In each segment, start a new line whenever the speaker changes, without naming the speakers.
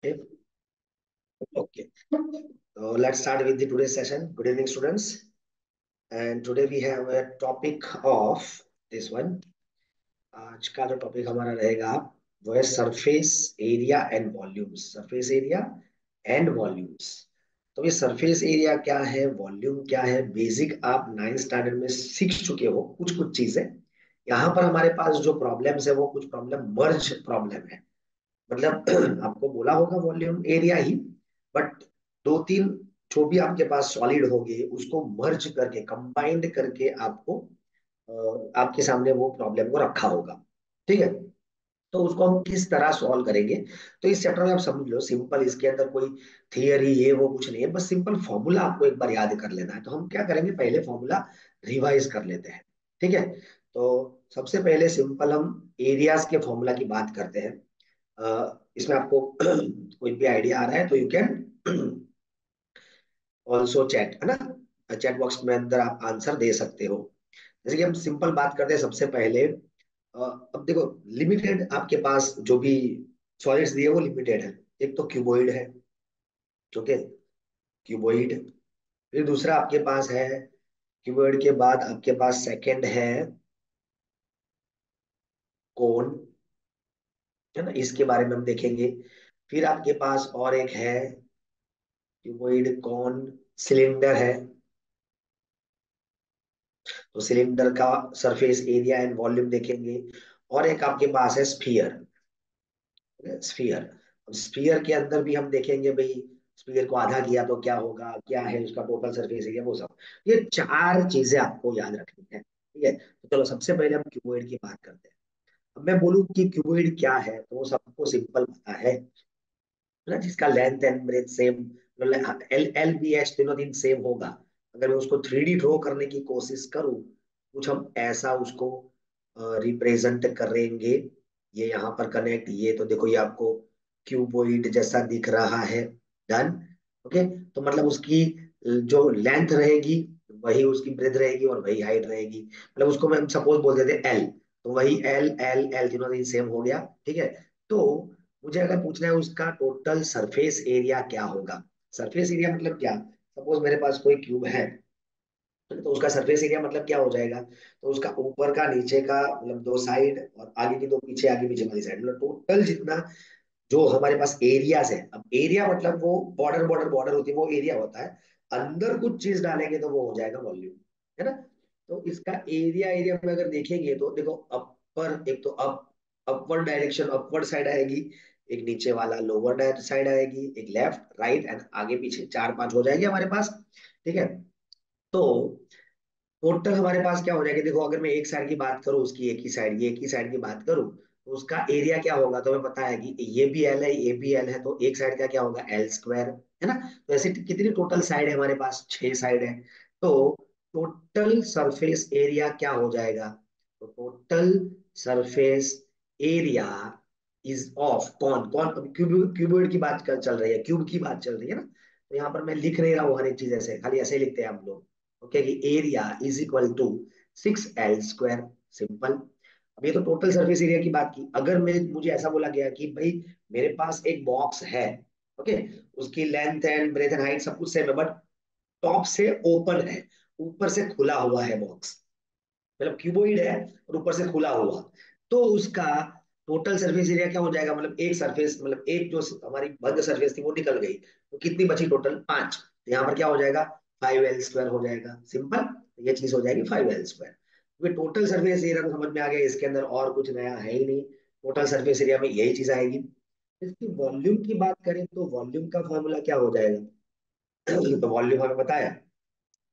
Okay. Okay. So let's start with the today's session. Good evening, students. And today we have a topic of this one. आज का जो topic हमारा रहेगा वो है surface area and volumes. Surface area and volumes. तो ये surface area क्या है, वॉल्यूम क्या है, बेसिक आप 9th स्टैंडर्ड में सीख चुके हो कुछ कुछ चीजें। यहाँ पर हमारे पास जो प्रॉब्लम्स है वो कुछ प्रॉब्लम मर्ज प्रॉब्लम है। मतलब आपको बोला होगा वॉल्यूम एरिया ही, बट दो तीन जो भी आपके पास सॉलिड होंगे उसको मर्ज करके कंबाइंड करके आपको आपके सामने वो प्रॉब्लम को रखा होगा। ठीक है, तो उसको हम किस तरह सॉल्व करेंगे। तो इस चैप्टर में आप समझ लो सिंपल, इसके अंदर कोई थियरी ये वो कुछ नहीं है, बस सिंपल फॉर्मूला आपको एक बार याद कर लेना है। तो हम क्या करेंगे, पहले फॉर्मूला रिवाइज कर लेते हैं। ठीक है, तो सबसे पहले सिंपल हम एरियाज के फॉर्मूला की बात करते हैं। इसमें आपको कोई भी आइडिया आ रहा है तो यू कैन ऑल्सो चैट, है ना, चैट बॉक्स में अंदर आप आंसर दे सकते हो। जैसे कि हम सिंपल बात करते हैं सबसे पहले। अब देखो, लिमिटेड आपके पास जो भी सॉलिड्स दिए वो लिमिटेड है। एक तो क्यूबॉइड है, ओके, क्यूबॉइड। फिर दूसरा आपके पास है, क्यूबॉइड के बाद आपके पास सेकंड है कोन, है ना, इसके बारे में हम देखेंगे। फिर आपके पास और एक है क्यूबॉइड, कौन, सिलेंडर है। तो सिलेंडर का सरफेस एरिया एंड वॉल्यूम देखेंगे। और एक आपके पास है स्फीयर। स्फीयर, स्फीयर के अंदर भी हम देखेंगे भाई, स्फीयर को आधा किया तो क्या होगा, क्या है उसका टोटल सरफेस एरिया, वो सब। ये चार चीजें आपको याद रखनी है। ठीक है, तो चलो सबसे पहले हम क्यूबॉइड की बात करते हैं। अब मैं बोलूं कि क्यूबॉइड क्या है तो वो सबको सिंपल पता है ना, जिसका length and breadth same, L L B H तीनों दिन सेम होगा। अगर मैं उसको 3D ड्रॉ करने की कोशिश करूं, कुछ हम ऐसा उसको रिप्रेजेंट करेंगे। ये यहाँ पर कनेक्ट, ये तो देखो ये आपको क्यूबॉइड जैसा दिख रहा है। डन। ओके, तो मतलब उसकी जो लेंथ रहेगी वही उसकी ब्रेथ रहेगी और वही हाइट रहेगी। मतलब उसको मैं सपोज बोल देते एल, तो वही एल एल एल तीनों दिन सेम हो गया। ठीक है, तो मुझे अगर पूछना है उसका टोटल सरफेस एरिया क्या होगा। सरफेस एरिया मतलब क्या, सपोज मेरे पास कोई क्यूब है, तो उसका सरफेस एरिया मतलब क्या हो जाएगा, तो उसका ऊपर का नीचे का मतलब दो साइड और आगे की दो पीछे आगे पीछे वाली साइड, मतलब टोटल जितना जो हमारे पास एरियाज है। अब एरिया मतलब वो बॉर्डर बॉर्डर बॉर्डर होती है वो एरिया होता है। अंदर कुछ चीज डालेंगे तो वो हो जाएगा वॉल्यूम, है ना। तो इसका एरिया एरिया में अगर देखेंगे तो देखो, अपर एक तो अपवर्ड डायरेक्शन अपवर्ड साइड आएगी, एक नीचे वाला लोअर साइड आएगी, एक लेफ्ट राइट एंड आगे पीछे, चार पांच हो जाएंगे हमारे पास। ठीक है, तो टोटल हमारे पास क्या हो जाएगा, देखो अगर मैं एक साइड की बात करूं, उसकी एक ही साइड, ये एक ही साइड की बात करूं, तो उसका एरिया क्या होगा, तो हमें पता है कि ये भी एल है ये भी एल है, तो एक साइड का क्या होगा एल स्क्वायर, है ना। तो ऐसे कितनी टोटल साइड है हमारे पास, 6 साइड है। तो टोटल सरफेस एरिया क्या हो जाएगा, तो total surface area is of कौन कौन, क्यूबॉइड की बात चल रही है, क्यूब की बात चल रही है ना। तो यहाँ पर मैं लिख नहीं रहा हूँ हर एक चीज ऐसे, खाली ऐसे ही लिखते हैं हम लोग। ओके, कि area is equal to 6L square, simple. अब ये तो टोटल सरफेस एरिया की बात की। अगर मैं मुझे ऐसा बोला गया कि भाई मेरे पास एक बॉक्स है, ओके, उसकी length and breadth and height सब कुछ सेम है, बट टॉप से ओपन है, ऊपर से खुला हुआ है बॉक्स, मतलब क्यूबोइड है और ऊपर से खुला हुआ, तो उसका टोटल सरफेस एरिया क्या हो जाएगा, मतलब एक सरफेस मतलब एक जो हमारी बंद सरफेस थी वो निकल गई, तो कितनी बची टोटल, 5। तो यहाँ पर क्या हो जाएगा 5L स्क्वायर हो जाएगा, सिंपल। ये चीज हो जाएगी 5L स्क्वायर, क्योंकि टोटल सरफेस एरिया तो समझ में आ गया, इसके अंदर और कुछ नया है ही नहीं। टोटल सरफेस एरिया में यही चीज आएगी। इसकी वॉल्यूम की बात करें तो वॉल्यूम का फॉर्मूला क्या हो जाएगा, तो वॉल्यूम हमें पता है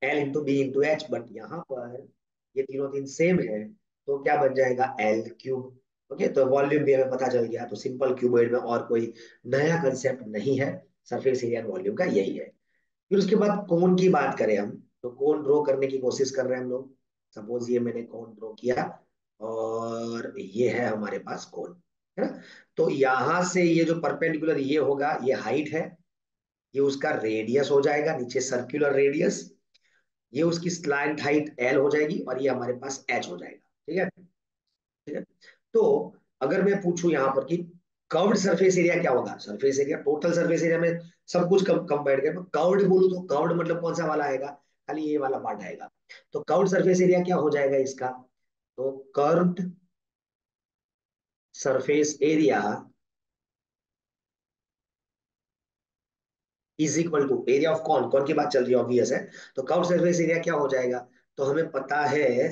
L into B into H, but यहाँ पर ये तीनों तीन सेम है, तो क्या बन जाएगा एल क्यूब। ओके, तो वॉल्यूम भी हमें पता चल गया, तो सिंपल क्यूबॉइड में और कोई नया कंसेप्ट नहीं है, सरफेस एरिया एंड वॉल्यूम का यही है। फिर उसके बाद कोन की बात करें हम, तो कोन ड्रॉ करने की कोशिश कर रहे हैं हम लोग। सपोज ये मैंने कोन ड्रॉ किया और ये है हमारे पास कोन, है ना। तो यहां से ये जो परपेंडिकुलर ये होगा ये हाइट है, ये उसका रेडियस हो जाएगा, नीचे सर्कुलर रेडियस, ये उसकी स्लैंट हाइट एल हो जाएगी और ये हमारे पास एच हो जाएगा। ठीक है, ठीक है। तो अगर मैं पूछूं यहाँ पर कि कर्व्ड सरफेस एरिया क्या होगा? Surface area, total surface area में सब कुछ कम कम बैठ गया। कर्व्ड बोलूं तो कर्व्ड मतलब कौन सा वाला आएगा? खाली ये वाला पार्ट आएगा। तो कर्व्ड सरफेस एरिया क्या हो जाएगा इसका? तो curved surface area is equal to area of cone, कौन की बात चल रही है, ऑब्वियस है। तो कर्व्ड सरफेस एरिया क्या हो जाएगा? तो हमें पता है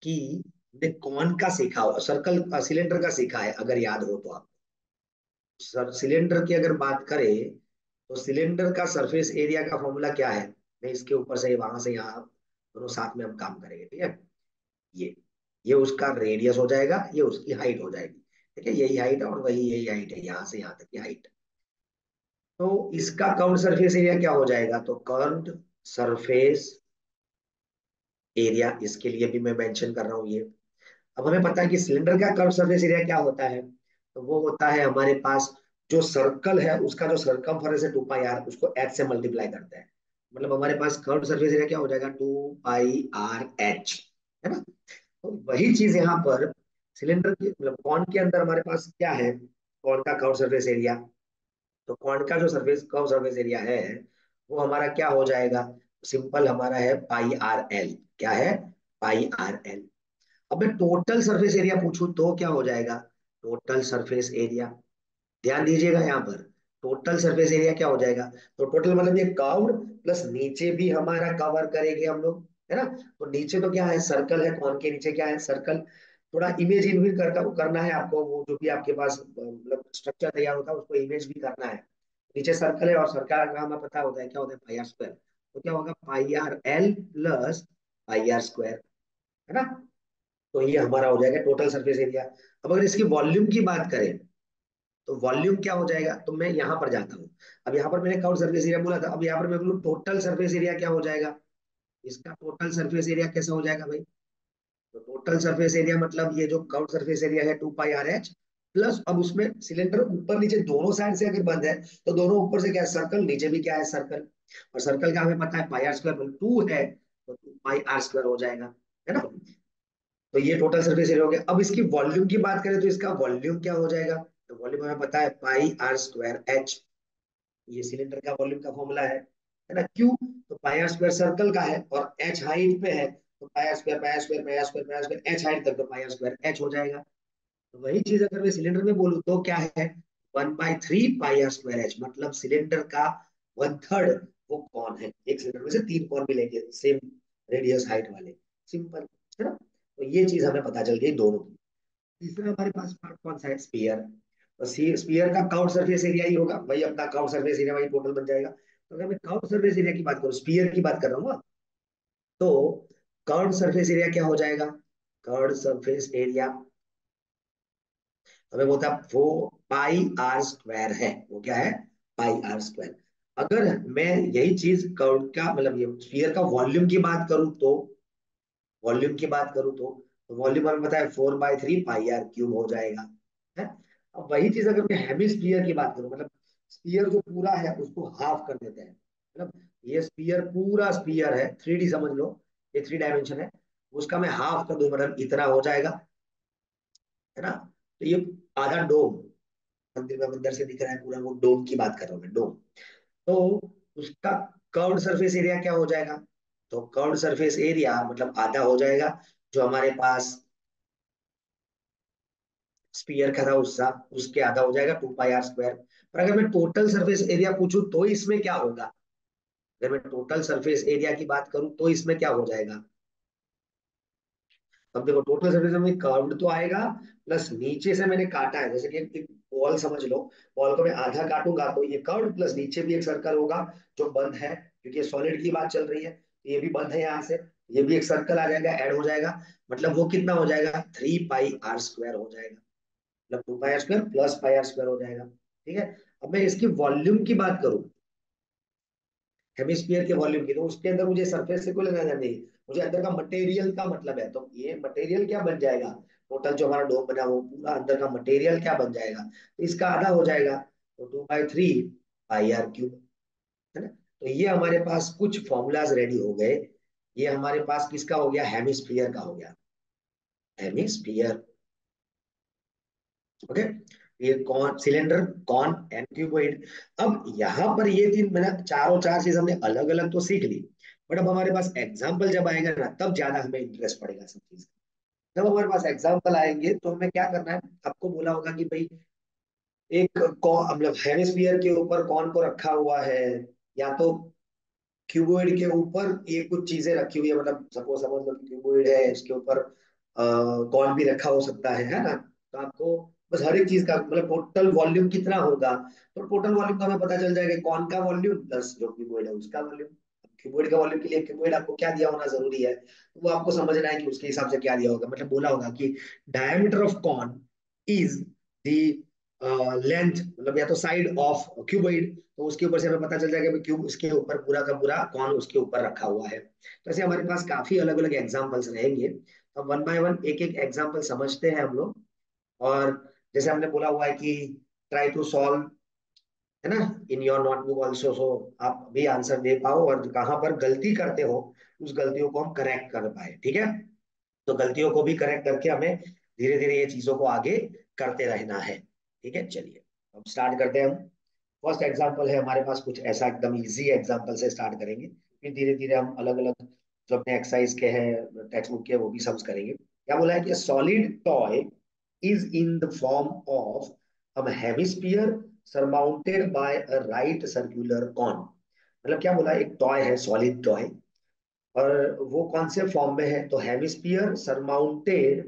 कि हमने कॉन का सीखा हो, सर्कल सिलेंडर का सीखा है अगर याद हो तो आप। सर सिलेंडर की अगर बात करें तो सिलेंडर का सरफेस एरिया का फॉर्मूला क्या है? मैं इसके ऊपर से वहां से यहाँ दोनों साथ में हम काम करेंगे, ठीक है। ये ये उसका रेडियस हो जाएगा, ये उसकी हाइट हो जाएगी। ठीक है, यही हाइट है और वही यही हाइट है, यहाँ से यहाँ तक की हाइट। तो इसका कर्व्ड सरफेस एरिया क्या हो जाएगा? तो कर्व्ड सरफेस एरिया, इसके लिए भी मैं मेंशन कर रहा हूँ ये। अब हमें पता है कि सिलेंडर का कर्व सरफेस एरिया क्या होता है। तो वो होता है हमारे पास जो सर्कल है उसका जो सरकमफेरेंस है 2 पाई आर, उसको एच से मल्टीप्लाई करते हैं। मतलब हमारे पास कर्व सरफेस एरिया क्या हो जाएगा? 2 पाई आर एच, है ना। तो वही चीज यहाँ पर सिलेंडर की मतलब कॉन के अंदर हमारे पास क्या है? कॉन का कर्व सरफेस एरिया। तो कॉन का जो सरफेस कर्व सरफेस एरिया है वो हमारा क्या हो जाएगा? सिंपल हमारा है पाई आर एल। क्या है? Pi R L. अब मैं टोटल सरफेस एरिया पूछूं तो क्या हो जाएगा? टोटल सरफेस एरिया, ध्यान दीजिएगा यहाँ पर, टोटल सरफेस एरिया क्या हो जाएगा? तो टोटल मतलब ये कर्व्ड प्लस नीचे भी हमारा कवर करेंगे हम लोग, है ना। तो नीचे तो क्या है? सर्कल है, कौन के नीचे क्या है? सर्कल। थोड़ा इमेज इन भी करना है आपको, वो जो भी आपके पास मतलब स्ट्रक्चर तैयार होता है उसको इमेज भी करना है। नीचे सर्कल है और सर्कल का हमें पता होता है क्या होता है? Pi R square. तो क्या होगा? Pi R L plus pi R square, है ना। तो ये हमारा हो जाएगा टोटल सरफेस एरिया। अब अगर इसकी वॉल्यूम की बात करें तो वॉल्यूम क्या हो जाएगा? तो मैं यहां पर जाता हूँ। अब यहाँ पर मैंने काउंट सरफेस एरिया बोला था, अब यहाँ पर मैं बोलूँ टोटल सरफेस एरिया क्या हो जाएगा? इसका टोटल सरफेस एरिया कैसा हो जाएगा भाई? तो टोटल सरफेस एरिया मतलब ये जो काउंट सरफेस एरिया है 2 पाई आर एच प्लस, अब उसमें सिलेंडर ऊपर नीचे दोनों साइड से अगर बंद है तो दोनों ऊपर से क्या है? सर्कल, नीचे भी क्या है? सर्कल। और सर्कल का हमें पता है पाई आर स्क्वायर 2 है, तो 2 पाई आर स्क्वायर हो जाएगा, है ना। तो ये टोटल सरफेस एरिया हो गया। अब इसकी वॉल्यूम की बात करें तो इसका वॉल्यूम क्या हो जाएगा? तो वॉल्यूम हमें पता है पाई आर स्क्वायर एच। ये सिलेंडर का वॉल्यूम का फॉर्मूला है ना। क्यों? तो पाई आर स्क्वायर सर्कल का है और एच हाइट पे है, तो पाई आर स्क्वायर एच हाइट तक, तो पाई आर स्क्वायर एच हो जाएगा। तो वही चीज अगर मैं सिलेंडर में बोलूँ तो क्या है? 1/3 पाई आर स्क्वायर एच, मतलब सिलेंडर का 1/3 वो कौन है? एक सिलेंडर में से 3 कौन मिलेंगे सेम रेडियस हाइट वाले, सिंपल, है ना। तो ये चीज हमें पता चल गई दोनों की। तीसरा हमारे पास पार्ट कौन सा है? स्पीयर। तो स्पीयर का काउंट सरफेस एरिया ही होगा वही, अपना काउंट सरफेस एरिया वही टोटल बन जाएगा। तो अगर मैं काउंट सरफेस एरिया की बात करूँ, स्पीयर की बात कर रहा हूँ ना, तो काउंट सरफेस एरिया क्या हो जाएगा? काउंट सरफेस एरिया हमें बोलता है वो पाई आर स्क्वायर है। वो क्या है? Pi R square. अगर मैं यही चीज काउंट का मतलब ये स्पीयर का वॉल्यूम की बात करूं तो, वॉल्यूम की बात करूं तो वॉल्यूम हमें पता है 4/3 पाई आर क्यूब हो जाएगा, है। अब वही चीज अगर मैं हेमिस्फीयर की बात करूं, मतलब स्पीयर जो पूरा है उसको हाफ कर देते हैं, मतलब ये स्पीयर पूरा स्पीयर है, 3D समझ लो, ये 3 डायमेंशन है, उसका मैं हाफ कर दूं मतलब इतना हो जाएगा, है ना। तो ये आधा डोम, मंदिर में अंदर से दिख रहा है पूरा, वो डोम की बात कर रहा हूँ मैं, डोम। तो उसका कर्व्ड सरफेस एरिया क्या हो जाएगा? तो कर्व्ड सरफेस एरिया मतलब आधा हो जाएगा जो हमारे पास स्पीयर का था उसका, उसके आधा हो जाएगा 2 पाई आर स्क्वायर। पर अगर मैं टोटल सरफेस एरिया पूछूं तो इसमें क्या होगा? अगर मैं टोटल सरफेस एरिया की बात करूं तो इसमें क्या हो जाएगा? अब देखो टोटल सरफेस में कर्व्ड तो आएगा, प्लस नीचे से मैंने काटा है, जैसे कि एक बॉल समझ लो, बॉल को मैं आधा काटूंगा तो ये कर्व्ड प्लस नीचे भी एक सर्कल होगा जो बंद है, क्योंकि ये सॉलिड की बात चल रही है, तो ये भी बंद है यहाँ से, ये भी एक सर्कल आ जाएगा, ऐड हो जाएगा। मतलब वो कितना हो जाएगा? 3 पाई आर स्क्वायर हो जाएगा, मतलब 2 pi R square plus pi R square हो जाएगा, ठीक है। अब मैं इसकी वॉल्यूम की बात करूं, हेमिस्फीयर के वॉल्यूम की, तो उसके अंदर मुझे सरफेस से कोई लेना देना नहीं, मुझे अंदर का मटेरियल का मतलब है। तो ये मटेरियल क्या बन जाएगा? टोटल जो हमारा डोम बना वो पूरा अंदर का मटेरियल क्या बन जाएगा? तो इसका आधा हो जाएगा, तो 2/3 पाई आर क्यूब, है ना। तो ये हमारे पास कुछ फॉर्मूलाज रेडी हो गए। ये हमारे पास किसका हो गया? हेमिस्फीयर का हो गया, हेमिस्फीयर। ओके, ये कौन सिलेंडर, कौन एंड क्यूबॉइड। अब यहाँ पर ये तीन मैंने चारों चार चीज हमने अलग अलग तो सीख ली, बट अब हमारे पास एग्जाम्पल जब आएगा ना तब ज्यादा हमें इंटरेस्ट पड़ेगा सब चीज। जब हमारे पास एग्जाम्पल आएंगे तो हमें क्या करना है, आपको बोला होगा कि भाई एक मतलब हेमिस्फीयर के ऊपर कौन को रखा हुआ है, या तो क्यूबोइड के ऊपर ये कुछ चीजें रखी हुई है, मतलब सपोज समझ लो कि क्यूबोइड है, इसके ऊपर कौन भी रखा हो सकता है ना। तो आपको बस हर एक चीज का मतलब टोटल वॉल्यूम कितना होगा, तो टोटल वॉल्यूम तो हमें पता चल जाएगा कौन का वॉल्यूम प्लस जो क्यूबोइड है उसका वॉल्यूम। क्यूबोइड का वॉल्यूम के लिए क्यूबोइड आपको क्या दिया होना जरूरी है, तो वो आपको समझना है कि उसके हिसाब से क्या दिया होगा। मतलब बोला होगा कि diameter of cone is the length, मतलब या तो साइड ऑफ क्यूबोइड, तो उसके ऊपर से हमें पता चल जाएगा कि क्यूब उसके ऊपर पूरा का पूरा कौन उसके ऊपर रखा हुआ है। तो ऐसे हमारे पास काफी अलग अलग एग्जांपल्स रहेंगे, तो वन बाय वन एक एक एग्जांपल समझते हैं हम लोग। और जैसे हमने बोला हुआ है कि ट्राई टू सॉल्व, है ना, इन योर नोटबुक ऑल्सो, सो आप भी आंसर दे पाओ और कहाँ पर गलती करते हो उस गलतियों को हम करेक्ट कर पाए, ठीक है। तो गलतियों को भी करेक्ट करके हमें धीरे धीरे ये चीजों को आगे करते रहना है, ठीक है। चलिए अब स्टार्ट करते हैं हम। फर्स्ट एग्जांपल है हमारे पास कुछ ऐसा एकदम इजी एग्जांपल से स्टार्ट करेंगे, फिर धीरे धीरे हम अलग अलग जो अपने एक्सरसाइज के हैं टेक्स्ट बुक के वो भी सम्स करेंगे। क्या बोला है कि solid toy is in the form of a hemisphere surmounted by a right circular cone. मतलब क्या बोला, एक टॉय है सॉलिड टॉय, और वो कौन से फॉर्म में है, तो hemisphere surmounted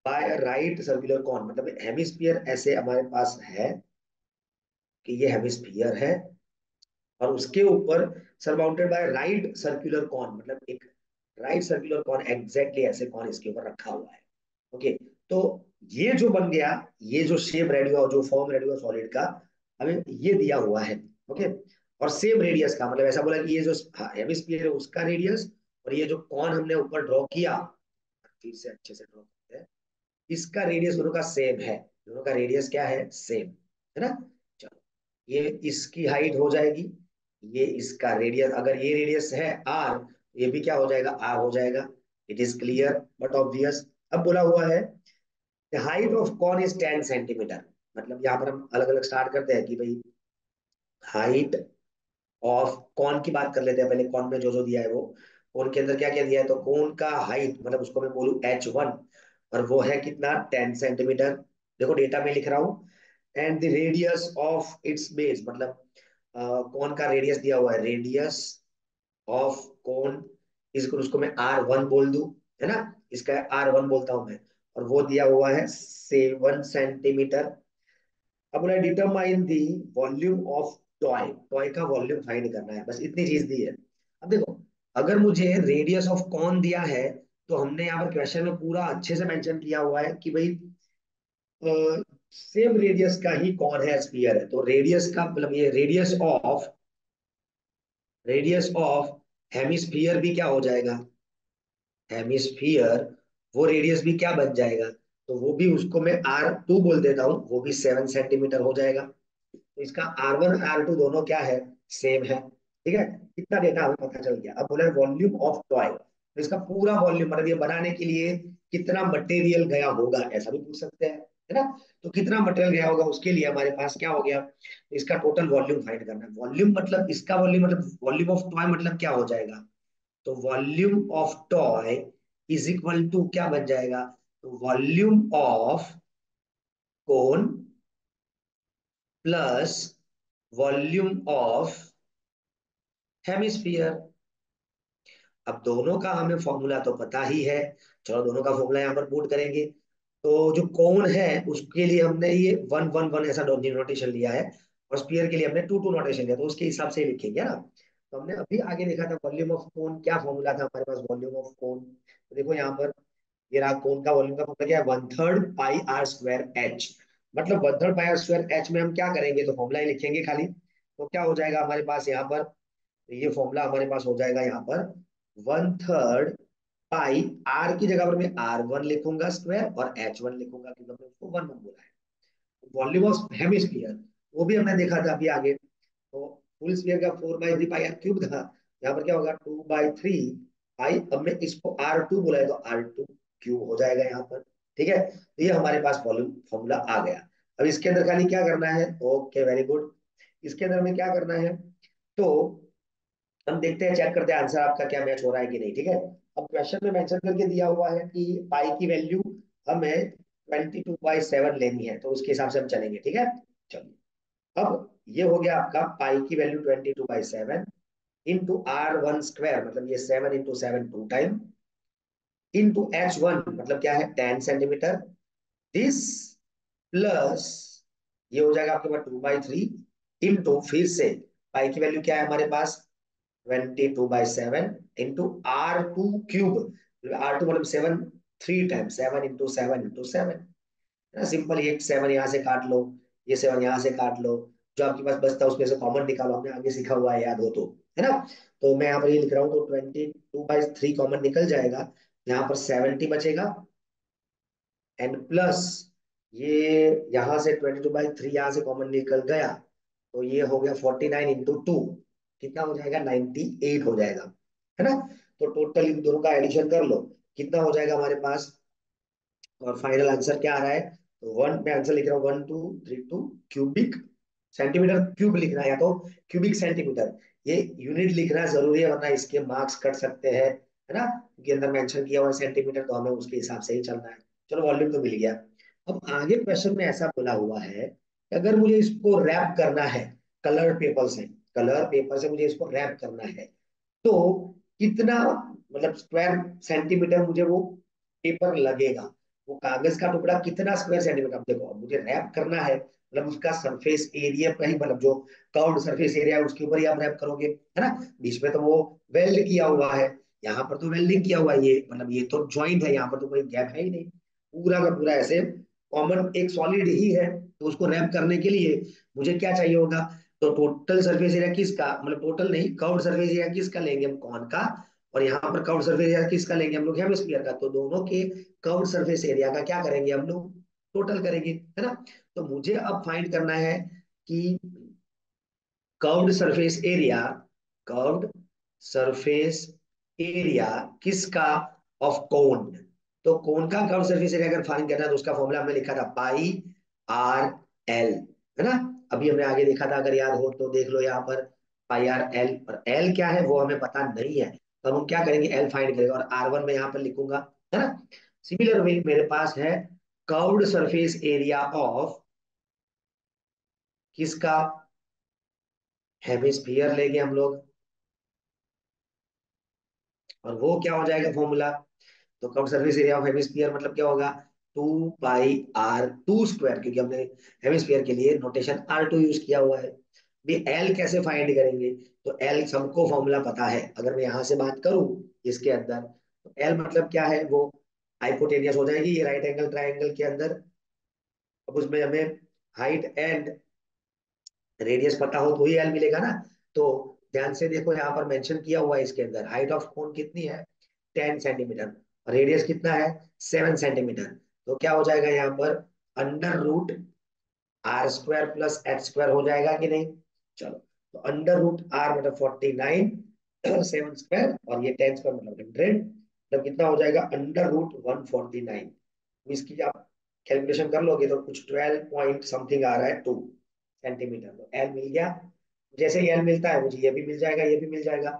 by right circular cone. मतलब हेमिस्फीयर ऐसे हमारे पास है कि ये हेमिस्फीयर है और उसके ऊपर surmounted by right circular cone, मतलब एक राइट सर्कुलर कॉन, एग्जैक्टली ऐसे कॉन इसके ऊपर रखा हुआ है। ओके, तो ये जो बन गया, ये जो शेप रेडी हुआ, जो फॉर्म रेडी हुआ सॉलिड का, हमें ये दिया हुआ है। ओके, और सेम रेडियस का, मतलब ऐसा बोला कि ये जो हेमिस्फीयर है उसका रेडियस, और ये जो कॉन हमने ऊपर ड्रॉ किया, फिर से अच्छे से ड्रॉ करते हैं, इसका रेडियस दोनों का सेम है। दोनों का रेडियस क्या है, सेम है ना। चलो, ये इसकी हाइट हो जाएगी, ये इसका रेडियस, अगर ये रेडियस है आर, ये भी क्या हो जाएगा, आर हो जाएगा। It is clear but obvious. अब बोला हुआ है the height of cone is 10 centimetre. मतलब यहाँ पर हम अलग अलग स्टार्ट करते हैं कि भाई हाइट ऑफ कॉन की बात कर लेते हैं पहले। कॉन में जो जो दिया है वो, कॉन के अंदर क्या क्या दिया है, तो कॉन का हाइट मतलब उसको मैं बोलूं H1, और वो है कितना, 10 सेंटीमीटर। देखो डेटा में लिख रहा हूँ। And the radius of its base, मतलब कौन का रेडियस दिया हुआ है, रेडियस ऑफ कौन, इसको उसको मैं R1 बोल दूं, है ना, इसका R1 बोलता हूं मैं, और वो दिया हुआ है 7 सेंटीमीटर। अब बोला determine the volume of toy, toy का वॉल्यूम फाइंड करना है, बस इतनी चीज दी है। अब देखो, अगर मुझे रेडियस ऑफ कौन दिया है, तो हमने यहाँ पर क्वेश्चन में पूरा अच्छे से मेंशन किया हुआ है कि भाई सेम रेडियस का ही कौन है, स्फीयर है, तो रेडियस का मतलब ये रेडियस ऑफ हेमिस्फीयर भी क्या हो जाएगा, हेमिस्फीयर, वो रेडियस भी क्या बन जाएगा, तो वो भी उसको मैं R2 बोल देता हूँ, वो भी 7 सेंटीमीटर हो जाएगा। तो इसका R1 R2 दोनों क्या है, सेम है, ठीक है। कितना डेटा हमें पता चल गया। अब बोला है वॉल्यूम ऑफ टॉय, तो इसका पूरा वॉल्यूम मतलब ये बनाने के लिए कितना मटेरियल गया होगा, ऐसा भी पूछ सकते हैं, है ना। तो कितना मटेरियल गया होगा उसके लिए हमारे पास क्या हो गया, तो इसका टोटल वॉल्यूम फाइंड करना है। वॉल्यूम मतलब इसका वॉल्यूम मतलब वॉल्यूम ऑफ टॉय मतलब क्या हो जाएगा, तो volume of toy is equal to क्या बन जाएगा, तो volume of cone plus volume of hemisphere. अब दोनों का हमें फॉर्मूला तो पता ही है, चलो दोनों का फॉर्मूला यहाँ पर पुट करेंगे। तो जो कोन है उसके लिए हमने ये 1 1 1 ऐसा नोटेशन लिया है, और स्पीयर के लिए हमने 2 2 नोटेशन लिया, तो उसके हिसाब से ही लिखेंगे ना। तो हमने अभी आगे देखा था वॉल्यूम ऑफ कोन, क्या फॉर्मूला था हमारे पास वॉल्यूम ऑफ कोन, तो देखो यहाँ पर ये रहा कोन का वॉल्यूम का फॉर्मूला क्या है, 1/3 पाई r स्क्वायर एच। मतलब 1/3 पाई r स्क्वायर एच में हम क्या करेंगे, तो फॉर्मूला ही लिखेंगे खाली। तो क्या हो जाएगा हमारे पास यहाँ पर, तो ये फॉर्मूला हमारे पास हो जाएगा यहाँ पर 1/3 पाई, आर की जगह पर मैं R1 लिखूंगा स्क्वायर और H1 लिखूंगा क्योंकि हमने उसको 1 1 बोला है। वॉल्यूम ऑफ हेमिस्फीयर वो भी हमने देखा था अभी आगे, तो फुल स्फीयर का 4/3 पाई r क्यूब था, यहाँ पर क्या होगा 2/3 पाई। अब मैं इसको R2 बोला है तो R2 क्यूब हो जाएगा यहाँ पर, ठीक है, तो ये हमारे पास वॉल्यूम फॉर्मूला आ गया। अब इसके अंदर खाली क्या करना है, ओके वेरी गुड, इसके अंदर हमें क्या करना है, तो हम देखते हैं, चेक करते हैं आंसर आपका क्या मैच हो रहा है कि नहीं। ठीक है, अब क्वेश्चन में मेंशन करके दिया हुआ है कि पाई की वैल्यू हमें 22/7 लेनी है, तो उसके हिसाब से हम चलेंगे। ठीक है, चलिए, अब ये हो गया आपका पाई की वैल्यू 22/7 इंटू R1 स्क्वायर, मतलब ये 7 into 7 to time, into H1 मतलब क्या है 10 सेंटीमीटर, दिस प्लस ये हो जाएगा आपके पास 2/3 इंटू, फिर से पाई की वैल्यू क्या है हमारे पास 22/7 इंटू R2 क्यूब, R2 मतलब 7, 3 टाइम 7 इंटू 7 इंटू 7, सिंपल, ये 7 यहाँ से काट लो, ये 7 यहाँ से काट लो, जो आपके पास बचता है उसमें से कॉमन निकालो, हमने आगे सीखा हुआ है याद हो तो, है ना। तो मैं यहाँ पर ये लिख रहा हूँ, तो 22/3 कॉमन निकल जाएगा, यहाँ पर 70 बचेगा, एंड प्लस ये यहाँ से 22/3 यहाँ से कॉमन निकल गया, तो ये हो गया 49 इंटू 2, कितना हो जाएगा 98 हो जाएगा, है ना। तो टोटल इन दोनों का एडिशन कर लो, कितना हो जाएगा हमारे पास, और फाइनल आंसर क्या आ रहा है, तो वन, मैं आंसर लिख रहा हूँ 1232 क्यूबिक सेंटीमीटर, क्यूब लिखना है या तो क्यूबिक सेंटीमीटर, ये यूनिट लिखना जरूरी है, वरना इसके मार्क्स कट सकते हैं, है ना, क्योंकि अंदर मेंशन किया हुआ है सेंटीमीटर, तो हमें उसके हिसाब से ही चलना है। चलो वॉल्यूम तो मिल गया। अब आगे क्वेश्चन में ऐसा बोला हुआ है कि अगर मुझे इसको रैप करना है कलर पेपर से, कलर पेपर से मुझे इसको रैप करना है, तो कितना, मतलब स्क्वायर सेंटीमीटर मुझे वो पेपर लगेगा, वो कागज का टुकड़ा कितना स्क्वायर सेंटीमीटर, अब देखो, अब मुझे रैप करना है, मतलब उसका सरफेस एरिया पर ही, मतलब जो कर्व्ड सरफेस एरिया है उसके ऊपर ही आप रैप करोगे, है ना। बीच में तो वो वेल्ड किया हुआ है, यहाँ पर तो वेल्डिंग किया हुआ है, ये मतलब ये तो ज्वाइंट है, यहाँ पर तो कोई गैप है ही नहीं, पूरा का पूरा ऐसे कॉमन एक सॉलिड ही है, तो उसको रैप करने के लिए मुझे क्या चाहिए होगा, तो टोटल सरफेस एरिया किसका, मतलब टोटल नहीं, कर्व्ड सरफेस एरिया किसका लेंगे हम, कौन का, और यहाँ पर कर्व्ड सरफेस एरिया किसका लेंगे हम लोग, हेमिस्फीयर का, तो दोनों के कर्व्ड सरफेस एरिया का क्या करेंगे हम लोग, टोटल करेंगे, है ना। तो मुझे अब फाइंड करना है कि curved surface area, curved surface area किसका, ऑफ कोन, तो कोन का कर्व सरफेस एरिया अगर फाइंड करना है तो उसका फॉर्मूला हमने लिखा था पाई आर एल, है ना। अभी हमने आगे देखा था, अगर याद हो तो देख लो यहाँ पर, पाई आर एल, और एल क्या है वो हमें पता नहीं है, तो हम क्या करेंगे, एल फाइंड करेंगे, और R1 में यहाँ पर लिखूंगा, है ना। सिमिलर वे मेरे पास है कर्व्ड सरफेस एरिया ऑफ किसका, हेमिस्फीयर लेंगे हम लोग, और वो क्या हो जाएगा फॉर्मूला, तो curve surface area of hemisphere मतलब क्या होगा, 2πr2 स्क्वायर, क्योंकि हमने हेमिस्फीयर के लिए नोटेशन R2 यूज किया हुआ है। भी एल कैसे फाइंड करेंगे, तो एल सबको फॉर्मूला पता है, अगर मैं यहां से बात करूं इसके अंदर, तो एल मतलब क्या है, वो हाइपोटेनियस हो जाएगी, ये राइट एंगल ट्राइंगल के अंदर, अब उसमें हमें हाइट एंड रेडियस पता हो तो ही एल मिलेगा ना। तो ध्यान से देखो, यहाँ पर मेंशन किया हुआ है इसके अंदर, हाइट ऑफ कोन कितनी है 10 सेंटीमीटर, और रेडियस कितना है 7 सेंटीमीटर, तो क्या हो जाएगा यहाँ पर √R² + H² हो जाएगा कि नहीं। चलो, तो √R मतलब 49, 7 स्क्वायर, और ये 10 स्क्वायर मतलब 100, मतलब कितना हो जाएगा √149, इसकी आप कैलकुलेशन कर लोगे तो कुछ 12 पॉइंट समथिंग आ रहा है 2 सेंटीमीटर, तो एल मिल गया। जैसे ही एल मिलता है मुझे ये भी मिल जाएगा, ये भी मिल जाएगा,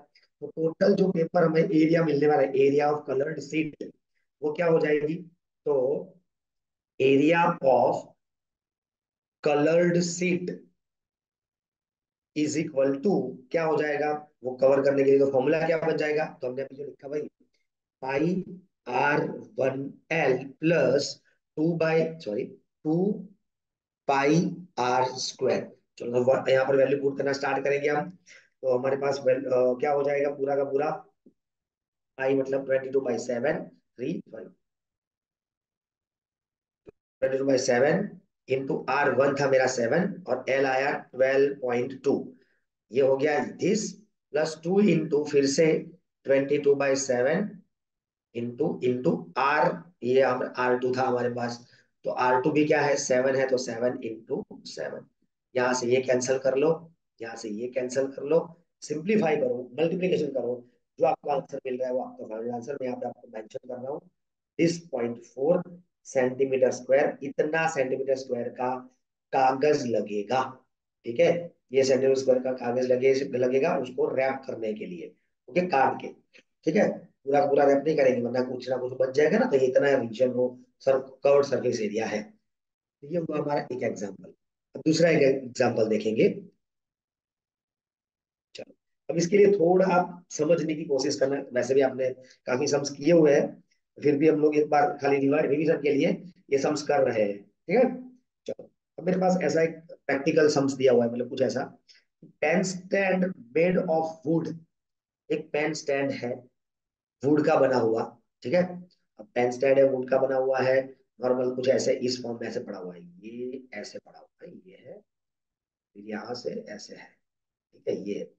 तो टोटल जो पेपर हमें एरिया मिलने वाला है, एरिया ऑफ कलर्ड सीट, वो क्या हो जाएगी, तो area of coloured sheet is equal to, क्या हो जाएगा, वो कवर करने के लिए तो फॉर्मूला क्या बन जाएगा, तो हमने अभी जो लिखा भाई, πr1l प्लस 2πr²। चलो तो यहाँ पर वैल्यू पुट करना स्टार्ट करेंगे हम, तो हमारे पास क्या हो जाएगा पूरा का पूरा, पाई मतलब 22/7, 22/7 इंटू R1 था मेरा 7, और एल आया 12.2, ये हो गया दिस, प्लस 2 इंटू फिर से 22/7 इंटू इंटू आर, ये R2 था हमारे पास, तो R2 भी क्या है 7 है, तो 7 इंटू 7, यहाँ से ये कैंसिल कर लो, यहाँ से ये कैंसिल कर लो, सिंप्लीफाई करो, मल्टीप्लीकेशन करो, जो आपका आंसर मिल रहा है वो आपका फाइनल आंसर, मैं यहाँ पे आपको मेंशन कर रहा हूँ दिस 0.4, सेंटीमीटर स्क्वायर, इतना सेंटीमीटर स्क्वायर का कागज लगेगा। ठीक है, ये सेंटीमीटर स्क्वायर का कागज लगेगा उसको रैप करने के लिए। ओके, काट के। ठीक है, पूरा पूरा रैप नहीं करेंगे वरना कुछ ना कुछ बच जाएगा ना, तो ये इतना रीजन वो सर कवर्ड सरफेस एरिया है। तो ये हुआ हमारा एक एग्जांपल। अब दूसरा एक एग्जांपल देखेंगे। चलो, अब इसके लिए थोड़ा आप समझने की कोशिश करना, वैसे भी आपने काफी सम्स किए हुए हैं, फिर भी हम लोग एक बार खाली रिवीजन के लिए ये सम्स कर रहे हैं। ठीक है, चलो। अब मेरे पास ऐसा एक प्रैक्टिकल सम्स दिया हुआ है, मतलब कुछ ऐसा। Pen stand made of wood, एक पेन स्टैंड है वुड का बना हुआ। ठीक है, अब पेन स्टैंड है वुड का बना हुआ है, नॉर्मल कुछ ऐसे इस फॉर्म में ऐसे पड़ा हुआ है, ये ऐसे पड़ा हुआ है, ये है, फिर यहाँ से ऐसे है। ठीक है, ये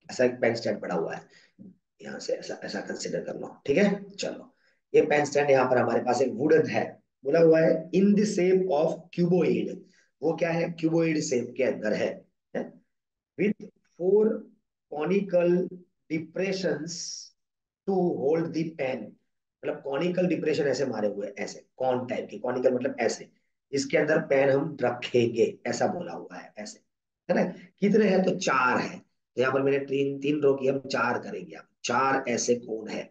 ऐसा एक पेन स्टैंड पड़ा हुआ है, यहाँ से ऐसा ऐसा कंसिडर कर लो। ठीक है, चलो। ये पेन स्टैंड यहाँ पर हमारे पास एक वुडन है, बोला हुआ है in the shape of cuboid. वो क्या है, क्यूबोइड शेप के अंदर है, with four conical depressions to hold the pen. मतलब कॉनिकल डिप्रेशन ऐसे मारे हुए हैं, ऐसे कॉन टाइप की, कॉनिकल मतलब ऐसे, इसके अंदर पेन हम रखेंगे, ऐसा बोला हुआ है, ऐसे। है ना, कितने हैं, तो चार है। तो यहाँ पर मैंने तीन तीन रो की, हम चार करेंगे, अब चार ऐसे कोण है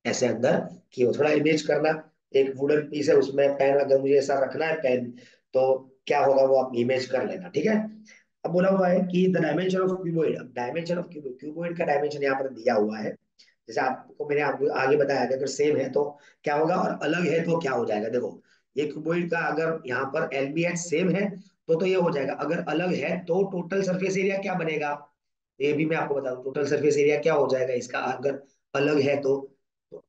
ऐसे अंदर कि वो थोड़ा इमेज करना। एक वुडन पीस है उसमें पेन, अगर मुझे ऐसा रखना है पेन, तो क्या होगा वो आप इमेज कर लेना। ठीक है, अब बोला हुआ है कि द डायमेंशन ऑफ क्यूबॉइड, अब डायमेंशन ऑफ क्यूबॉइड, क्यूबॉइड का डायमेंशन यहाँ पर दिया हुआ है। जैसे आपको मैंने आपको आगे बताया था, अगर सेम है तो क्या होगा और अलग है तो क्या हो जाएगा। देखो, ये क्यूबॉइड का अगर यहाँ पर एलबीएच सेम है तो ये हो जाएगा, अगर अलग है तो टोटल सरफेस एरिया क्या बनेगा, ये भी मैं आपको बता दूं, टोटल सरफेस एरिया क्या हो जाएगा इसका, अगर अलग है तो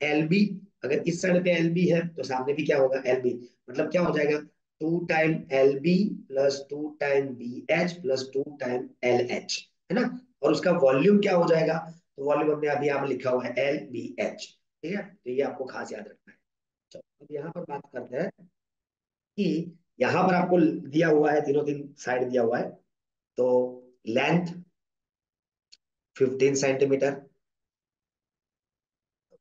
एल बी, अगर इस साइड पे एल बी है तो सामने भी क्या होगा एल बी, मतलब क्या हो जाएगा, two time L B plus two time B H plus two time L H, है ना। और उसका वॉल्यूम क्या हो जाएगा, तो वॉल्यूम हमने अभी यहाँ पर लिखा हुआ है एल बी एच। ठीक है, तो ये आपको खास याद रखना है। चलो, अब यहाँ पर बात करते हैं कि यहाँ पर आपको दिया हुआ है, तीनों तीन साइड दिया हुआ है, तो लेंथ 15 सेंटीमीटर,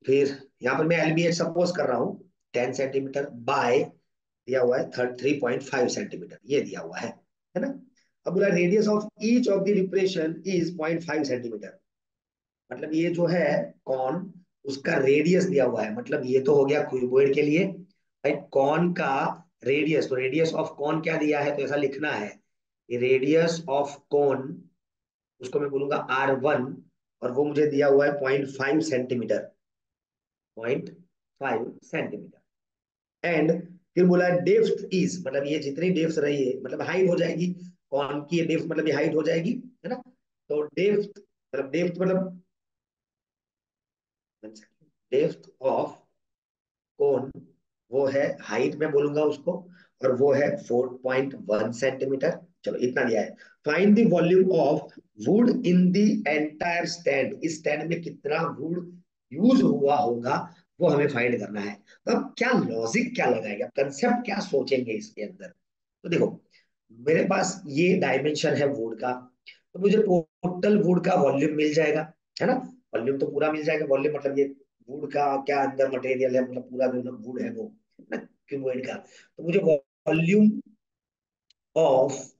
फिर यहाँ पर मैं एलबीएच सपोज कर रहा हूँ 10 सेंटीमीटर बाय दिया हुआ है 3.5 सेंटीमीटर, ये दिया हुआ है ना। अब बोला radius of each of the depression is 0.5 centimetre, मतलब ये जो है कॉन, उसका रेडियस दिया हुआ है, मतलब ये तो हो गया क्यूबॉइड के लिए। भाई कॉन का रेडियस, तो रेडियस ऑफ कॉन क्या दिया है, तो ऐसा लिखना है, रेडियस ऑफ कॉन उसको मैं बोलूंगा R1, और वो मुझे दिया हुआ है 0.5 सेंटीमीटर, 0.5 सेंटीमीटर। एंड फिर बोला डेप्थ इज, मतलब ये जितनी डेप्थ रही है मतलब हाइट हो जाएगी, कौन की डेप्थ मतलब ये हाइट हो जाएगी, है ना। तो डेप्थ मतलब डेप्थ ऑफ कोन, वो है हाइट में बोलूंगा उसको, और वो है 4.1 सेंटीमीटर। चलो, इतना दिया है। Find the volume of would in the entire stand, इस स्टैंड में कितना वुड यूज हुआ होगा वो हमें फाइंड करना है। तो अब क्या लॉजिक क्या लगाएगा, कंसेप्ट क्या सोचेंगे इसके अंदर, तो देखो मेरे पास ये डायमेंशन है वुड का, तो मुझे टोटल वुड का वॉल्यूम मिल जाएगा, है ना। वॉल्यूम तो पूरा मिल जाएगा, वॉल्यूम मतलब ये वुड का क्या अंदर मटेरियल है, मतलब पूरा जो वुड है वो, है ना, क्यूबोइड का। तो मुझे वॉल्यूम ऑफ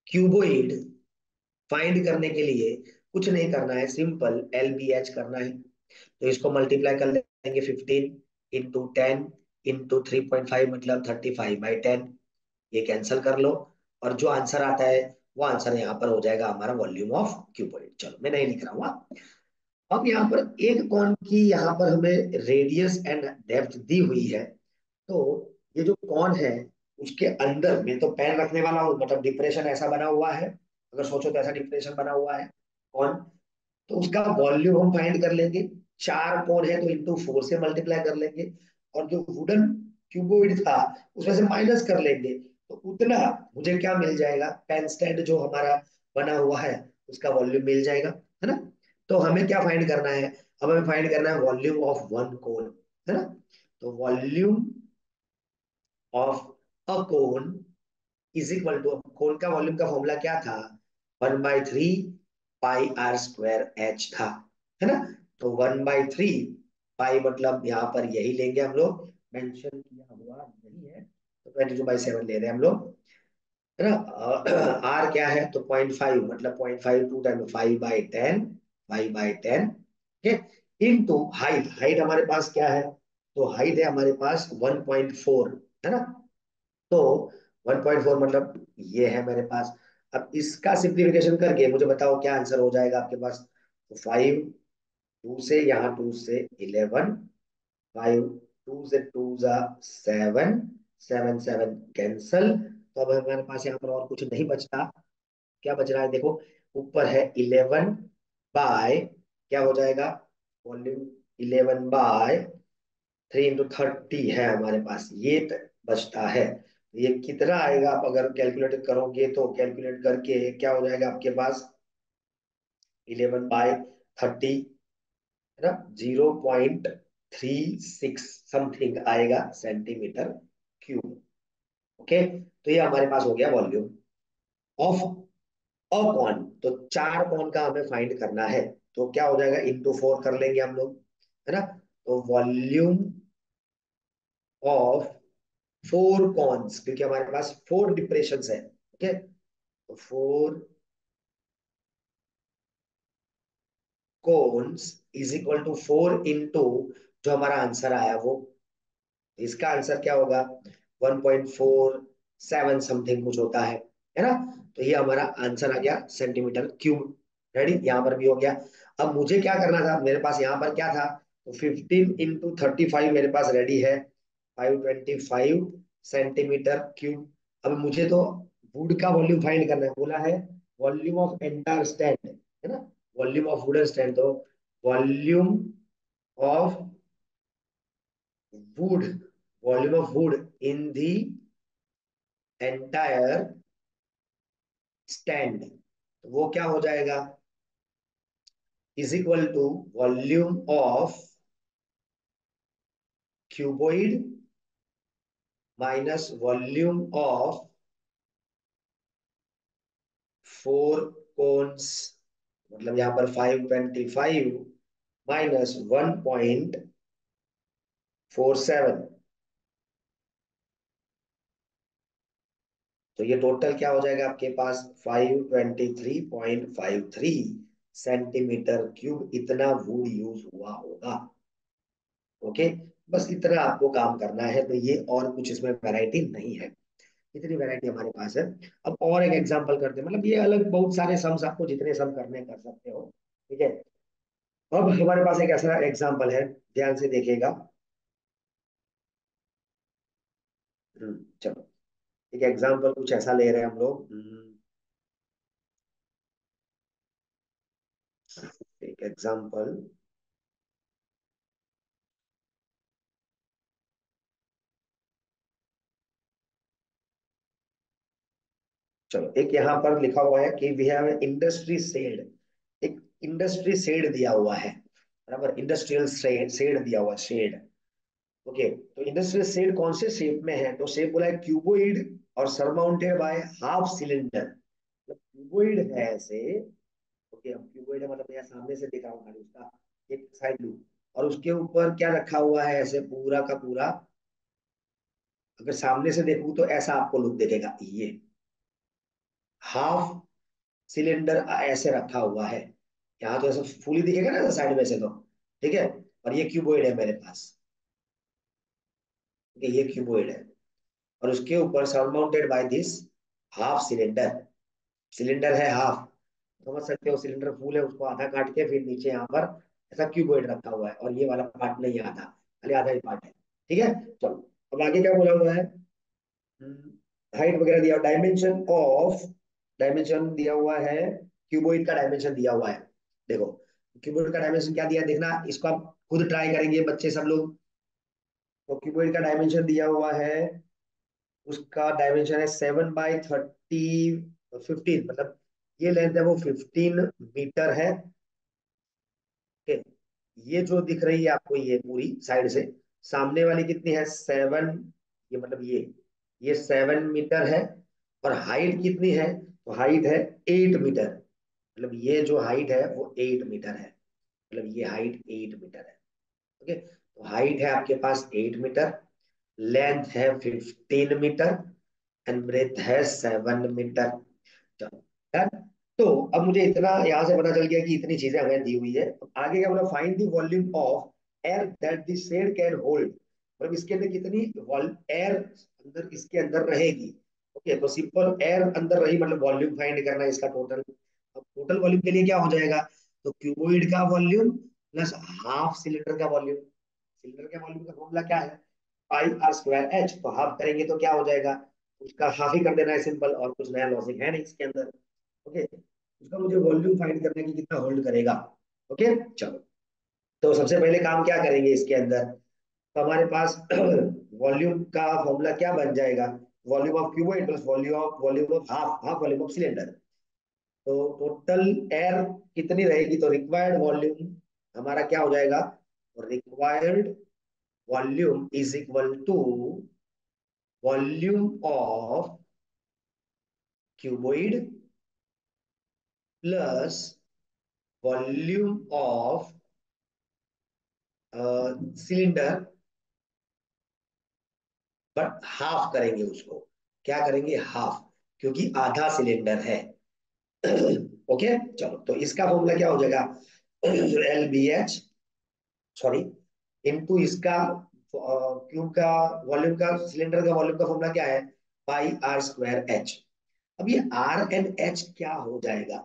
क्यूबोइड फाइंड करने के लिए कुछ नहीं करना है, सिंपल एल बी एच करना है। तो इसको मल्टीप्लाई कर लेंगे 15 × 10 × 3.5 मतलब 35/10, ये कैंसिल कर लो, और जो आंसर आता है वो आंसर यहाँ पर हो जाएगा हमारा वॉल्यूम ऑफ क्यूबॉइड। चलो, मैं नहीं लिख रहा हूँ। अब यहाँ पर एक कॉन की यहाँ पर हमें रेडियस एंड डेप्थ दी हुई है, तो ये जो कॉन है उसके अंदर मैं तो पेन रखने वाला हूँ, मतलब डिप्रेशन ऐसा बना हुआ है, अगर सोचो तो ऐसा डिप्रेशन बना हुआ है कॉन, तो उसका वॉल्यूम हम फाइंड कर लेंगे। चार कोण है तो इंटू 4 से मल्टीप्लाई कर लेंगे, और जो वुडन क्यूबोइड था उसमें से माइनस कर लेंगे, तो उतना मुझे क्या मिल जाएगा, पेन स्टैंड जो हमारा बना हुआ है उसका वॉल्यूम मिल जाएगा, है ना। तो हमें क्या फाइंड करना है, अब हमें फाइंड करना है वॉल्यूम ऑफ वन कोण, है ना। तो वॉल्यूम ऑफ अ कोण इज इक्वल टू, कोण का वॉल्यूम का फॉर्मूला क्या था, 1/3 पाई R² H था, है ना। तो 1/3 पाई मतलब यहाँ पर यही लेंगे हम लोग, मेंशन किया हुआ नहीं है, तो 22/7 ले रहे हैं हम लोग, है ना। आर क्या है, तो 0.5 मतलब 0.5 टू टाइम 5/10, 5/10, ठीक, इनटू हाइट, हाइट हमारे पास क्या है, तो हाइट है हमारे पास 1.4, है ना। तो 1.4 मतलब ये है मेरे पास। अब इसका सिंप्लीफिकेशन करके मुझे बताओ क्या आंसर हो जाएगा आपके पास। तो 5, 2 से, यहाँ 2 से 11, 5, 2 से 2 जा 7, 7 7 कैंसल। तो अब हमारे पास यहाँ पर और कुछ नहीं बचता। क्या बच रहा है देखो, ऊपर है 11 बाय, क्या हो जाएगा, वॉल्यूम 11/3 × 30 है हमारे पास, ये बचता है। ये कितना आएगा, आप अगर कैलकुलेट करोगे तो कैलकुलेट करके क्या हो जाएगा आपके पास, 11/30, है ना, 0.36 समथिंग आएगा सेंटीमीटर क्यूब। ओके, तो ये हमारे पास हो गया वॉल्यूम ऑफ अ कौन, तो 4 कौन का हमें फाइंड करना है। तो क्या हो जाएगा, इंटू 4 कर लेंगे हम लोग, है ना। तो वॉल्यूम ऑफ 4 कॉन्स, क्योंकि हमारे पास 4 डिप्रेशन है, ओके, तो 4 cones is equal to 4 into जो हमारा आंसर आया वो, इसका आंसर क्या होगा, 1.47 समथिंग कुछ होता है ना। तो ये हमारा आंसर आ गया सेंटीमीटर क्यूब। रेडी, यहाँ पर भी हो गया। अब मुझे क्या करना था, मेरे पास यहाँ पर क्या था, तो 15 × 35 मेरे पास रेडी है, 525 सेंटीमीटर क्यूब। अब मुझे तो वुड का वॉल्यूम फाइंड करना है, बोला है वॉल्यूम ऑफ एंटायर स्टैंड, है ना, वॉल्यूम ऑफ वुडन स्टैंड। तो volume of wood, volume of wood in the entire stand, तो वो क्या हो जाएगा, is equal to volume of cuboid minus volume of 4 cones, मतलब यहाँ पर 525 माइनस 1.47, तो ये टोटल क्या हो जाएगा आपके पास, 523.53 सेंटीमीटर क्यूब, इतना वुड यूज हुआ होगा। ओके, बस इतना आपको काम करना है, तो ये और कुछ इसमें वैरायटी नहीं है, इतनी वैरायटी हमारे पास है। अब और एक एग्जांपल करते हैं, मतलब ये अलग बहुत सारे सम्स, आपको जितने सम करने कर सकते हो, ठीक है। अब हमारे पास एक ऐसा एग्जांपल है, ध्यान से देखिएगा। चलो, एक एग्जांपल कुछ ऐसा ले रहे हैं हम लोग। एक एग्जांपल, चलो एक यहाँ पर लिखा हुआ है कि वी हैव इंडस्ट्री शेड, एक इंडस्ट्री शेड दिया हुआ है, बराबर, इंडस्ट्रियल शेड दिया हुआ, शेड। ओके, तो इंडस्ट्रियल शेड कौन से शेप में है, तो शेप बोला है क्यूबोइड और सरमाउंटेड बाय हाफ सिलेंडर, मतलब क्यूबोइड है ऐसे। ओके, अब क्यूबोइड है मतलब यहाँ सामने से दिख रहा हूँ खाली उसका एक साइड लू, और उसके ऊपर क्या रखा हुआ है, ऐसे पूरा का पूरा, अगर सामने से देखूं तो ऐसा आपको लुक दिखेगा, ये हाफ सिलेंडर ऐसे रखा हुआ है, यहाँ तो ऐसा फुली दिखेगा ना साइड में से तो, ठीक है। और ये क्यूबोइड है मेरे पास, ठीक है, ये क्यूबोइड है, और उसके ऊपर surmounted by this half cylinder, cylinder है हाफ, समझ सकते हो, सिलेंडर फुल है, उसको आधा काट के फिर नीचे यहाँ पर ऐसा क्यूबोइड रखा हुआ है, और ये वाला पार्ट नहीं है, आधा, खाली आधा ही पार्ट है, ठीक है। चलो, अब आगे क्या बोला हुआ है, हाइट वगैरह दिया, डायमेंशन दिया हुआ है, क्यूबोइड का डायमेंशन दिया हुआ है, देखो क्यूबोइड का डायमेंशन क्या दिया है, देखना, इसको आप खुद ट्राई करेंगे बच्चे सब लोग। तो क्यूबोइड का डायमेंशन दिया हुआ है, उसका डायमेंशन है 7/30, 15, मतलब ये लेंथ है वो 15 मीटर है, ठीक है। ये जो दिख रही है आपको ये पूरी साइड से, सामने वाली कितनी है, 7, ये मतलब ये 7 मीटर है, और हाइट कितनी है, तो हाइट है 8 मीटर, मतलब ये जो हाइट है वो 8 मीटर है, मतलब ये हाइट 8 मीटर है। ओके, तो हाइट है आपके पास 8 मीटर, लेंथ है 15 मीटर, एंड ब्रेथ है 7 मीटर। चलो डन। तो अब मुझे इतना यहाँ से पता चल गया कि इतनी चीजें हमें दी हुई है। अब आगे क्या बोला, find the volume of air that the shed can hold, मतलब इसके अंदर कितनी एयर अंदर इसके अंदर रहेगी। ओके, तो सिंपल एयर अंदर रही मतलब वॉल्यूम फाइंड करना है इसका टोटल। अब टोटल वॉल्यूम के लिए क्या हो जाएगा, तो क्यूबोइड का वॉल्यूम प्लस हाफ सिलेंडर का वॉल्यूम। सिलेंडर के वॉल्यूम का फॉर्मूला क्या है, पाई आर स्क्वायर एच, तो हाफ करेंगे तो क्या हो जाएगा, उसका हाफ ही कर देना है सिंपल, और कुछ नया लॉजिक है नहीं इसके अंदर। ओके, उसका मुझे वॉल्यूम फाइंड करना है कि कितना होल्ड करेगा। ओके चलो, तो सबसे पहले काम क्या करेंगे इसके अंदर, तो हमारे पास वॉल्यूम का फॉर्मूला क्या बन जाएगा, volume of cuboid plus volume of half half volume of cylinder. तो टोटल एयर कितनी रहेगी, तो रिक्वायर्ड वॉल्यूम हमारा क्या हो जाएगा, required volume is equal to volume of cuboid plus volume of cylinder, but half करेंगे उसको। क्या करेंगे, हाफ, क्योंकि आधा सिलेंडर है। ओके चलो, तो इसका फॉर्मूला क्या हो जाएगा, LBH, सॉरी, इनटू इसका क्यूब का वॉल्यूम का, सिलेंडर का वॉल्यूम का फॉर्मूला क्या है, पाई आर स्क्वायर एच। अब ये आर एंड एच क्या हो जाएगा,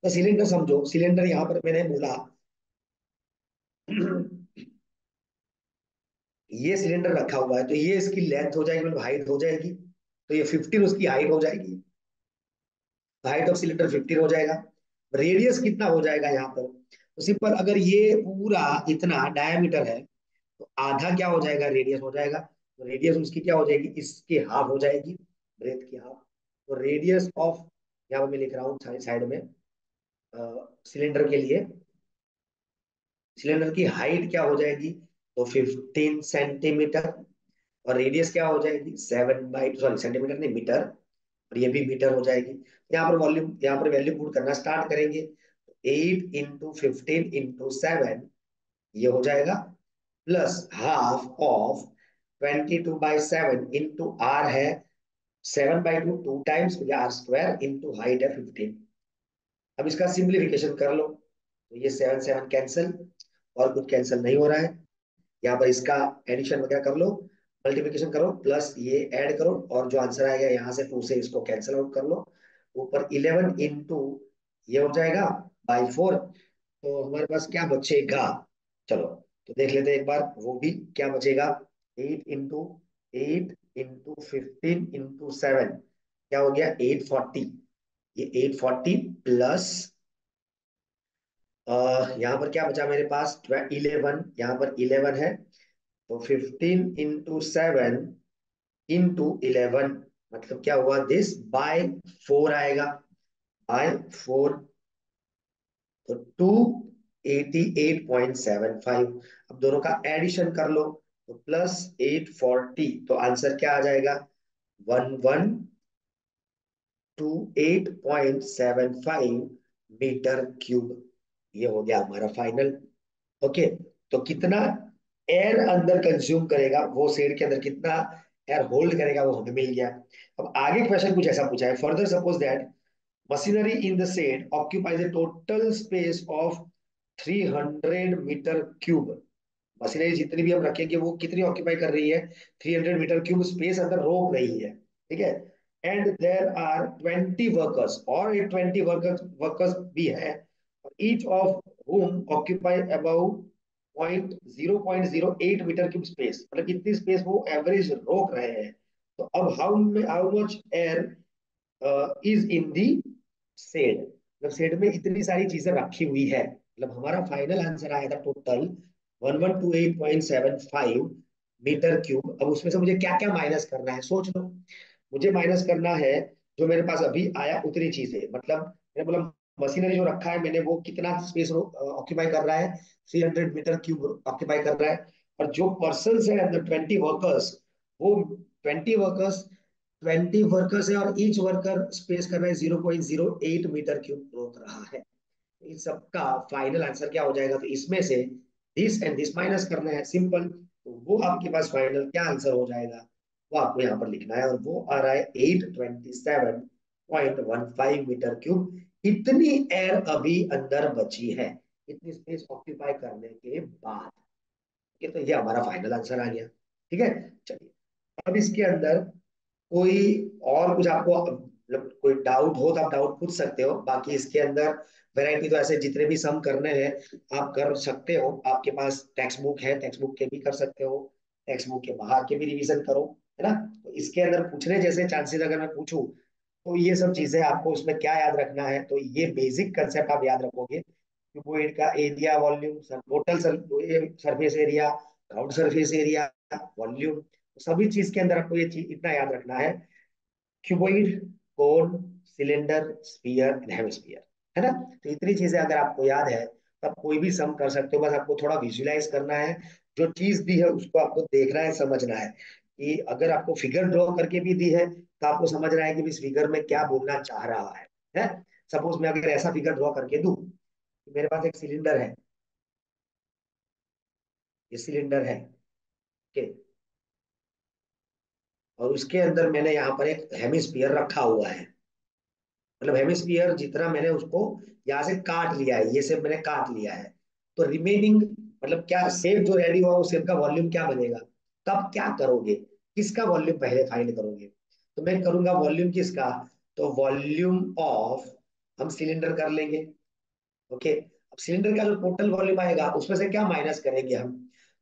तो सिलेंडर समझो, सिलेंडर यहां पर मैंने बोला ये सिलेंडर रखा हुआ है, तो ये इसकी लेंथ हो जाएगी, मतलब हाइट हो जाएगी, तो ये 15 उसकी हाइट हो जाएगी, हाइट ऑफ सिलेंडर 15 हो जाएगा। रेडियस कितना हो जाएगा यहाँ पर, तो सिंपल, अगर ये पूरा इतना डायमीटर है तो आधा क्या हो जाएगा, रेडियस हो जाएगा, तो रेडियस उसकी क्या हो जाएगी, इसकी हाफ हो जाएगी, ब्रेथ की हाफ। तो रेडियस ऑफ, यहाँ पर मैं लिख रहा हूँ साइड में, सिलेंडर के लिए, सिलेंडर की हाइट क्या हो जाएगी, तो 15 सेंटीमीटर, और रेडियस क्या हो जाएगी 7 बाई, सॉरी सेंटीमीटर नहीं, मीटर, और ये भी मीटर हो जाएगी। यहाँ पर वॉल्यूम, यहाँ पर वैल्यू पुट करना स्टार्ट करेंगे, 8 इंटू 15 इंटू 7, ये हो जाएगा, plus half of 22/7 into r है 7/2, 2 times r square into height है 15। अब इसका सिंप्लीफिकेशन कर लो, तो ये 7 7 कैंसिल, और कुछ कैंसिल नहीं हो रहा है। यहाँ पर इसका एडिशन वगैरह कर लो, मल्टीप्लिकेशन करो, प्लस ये ऐड करो, और जो आंसर आएगा यहाँ से 2 से इसको कैंसिल आउट कर लो। ऊपर 11 इंटू ये हो जाएगा बाई 4, तो हमारे पास क्या बचेगा, चलो तो देख लेते हैं एक बार वो भी क्या बचेगा। 8 इंटू 15 इंटू 7 क्या हो गया, 840। ये 840 प्लस यहाँ पर क्या बचा मेरे पास, 11, यहाँ पर 11 है, तो 15 इंटू 7 इंटू 11, मतलब क्या हुआ, दिस बाय 4 आएगा, बाय 4, तो 288.75। अब दोनों का एडिशन कर लो, तो +840, तो आंसर क्या आ जाएगा, 1128.75 मीटर क्यूब। ये हो गया हमारा फाइनल। ओके, तो कितना एयर अंदर कंज्यूम करेगा, वो शेड के अंदर कितना एयर होल्ड करेगा, वो हमें मिल गया। अब आगे क्वेश्चन कुछ ऐसा पूछा है, further suppose that machinery in the shed occupies a total space of 300 metre cube. Machinery जितनी भी हम रखेंगे वो कितनी ऑक्यूपाई कर रही है, 300 मीटर क्यूब स्पेस अंदर रोक रही है, ठीक है। एंड देयर आर 20 वर्कर्स, और ये 20 वर्कर्स वर्कर्स भी है, each of whom occupy about 0.08 metre cube space, मतलब कितनी स्पेस वो एवरेज रोक रहे हैं। तो अब how much air is in the shed, मतलब शेड में इतनी सारी चीजें रखी हुई है, मतलब हमारा फाइनल आंसर आया था टोटल 1128.75 मीटर क्यूब। अब उसमें से मुझे क्या क्या माइनस करना है सोच लो, मुझे माइनस करना है जो मेरे पास अभी आया उतनी चीजें, मतलब मैंने बोला मशीनरी जो रखा है मैंने वो कितना स्पेस ऑक्यूपाई कर रहा है, 300 मीटर क्यूब ऑक्यूपाई कर रहा है। और जो पर्सन है अंदर 20 वर्कर्स, वो 20 वर्कर्स 20 वर्कर्स है, और ईच वर्कर स्पेस कर रहा है 0.08 मीटर क्यूब रोक रहा है। इस सबका फाइनल आंसर क्या हो जाएगा, तो इसमें से दिस एंड दिस माइनस करना है, सिंपल। तो वो आपके पास फाइनल क्या आंसर हो जाएगा, वो आपको यहाँ पर लिखना है, और वो आ रहा है 827.15 मीटर क्यूब। इतनी एयर अभी अंदर बची है, इतनी स्पेस ऑक्यूपाई करने के बाद। ये तो ये हमारा फाइनल आंसर आ गया। ठीक है, चलिए। अब इसके अंदर कोई और कुछ आपको मतलब कोई डाउट हो तो आप डाउट पूछ सकते हो, बाकी इसके अंदर वैरायटी तो ऐसे जितने भी सम करने हैं आप कर सकते हो। आपके पास टेक्स्ट बुक है, टेक्स्ट बुक के भी कर सकते हो, टेक्स्ट बुक के बाहर के भी रिवीजन करो, है ना। तो इसके अंदर पूछने जैसे चांसेस अगर मैं पूछूं, तो ये सब चीजें आपको उसमें क्या याद रखना है, तो ये बेसिक कंसेप्ट आप याद रखोगे। क्यूबॉइड का area, volume, total surface area, ground surface area, volume, सभी चीज के अंदर आपको ये चीज इतना याद रखना है। Cuboid, cone, cylinder, sphere and hemisphere, है ना। तो इतनी चीजें अगर आपको याद है तो आप कोई भी सम कर सकते हो, बस आपको थोड़ा विजुलाइज करना है। जो चीज दी है उसको आपको देखना है, समझना है। कि अगर आपको फिगर ड्रॉ करके भी दी है तो आपको समझना है कि इस फिगर में क्या बोलना चाह रहा है। सपोज मैं अगर ऐसा फिगर ड्रॉ करके दूं कि मेरे पास एक सिलेंडर है, ये सिलेंडर है, ओके, और उसके अंदर मैंने यहाँ पर एक हेमिस्फीयर रखा हुआ है। मतलब हेमिस्फीयर जितना मैंने उसको यहाँ से काट लिया है, ये सेप मैंने काट लिया है, तो रिमेनिंग मतलब क्या सेप जो रेडी हुआ, उस सेप का वॉल्यूम क्या बनेगा। तब क्या करोगे, किसका वॉल्यूम पहले फाइंड करोगे। तो मैं करूंगा वॉल्यूम किसका, तो वॉल्यूम ऑफ, हम सिलेंडर कर लेंगे, ओके। अब सिलेंडर का जो टोटल वॉल्यूम आएगा उसमें से क्या माइनस करेंगे हम,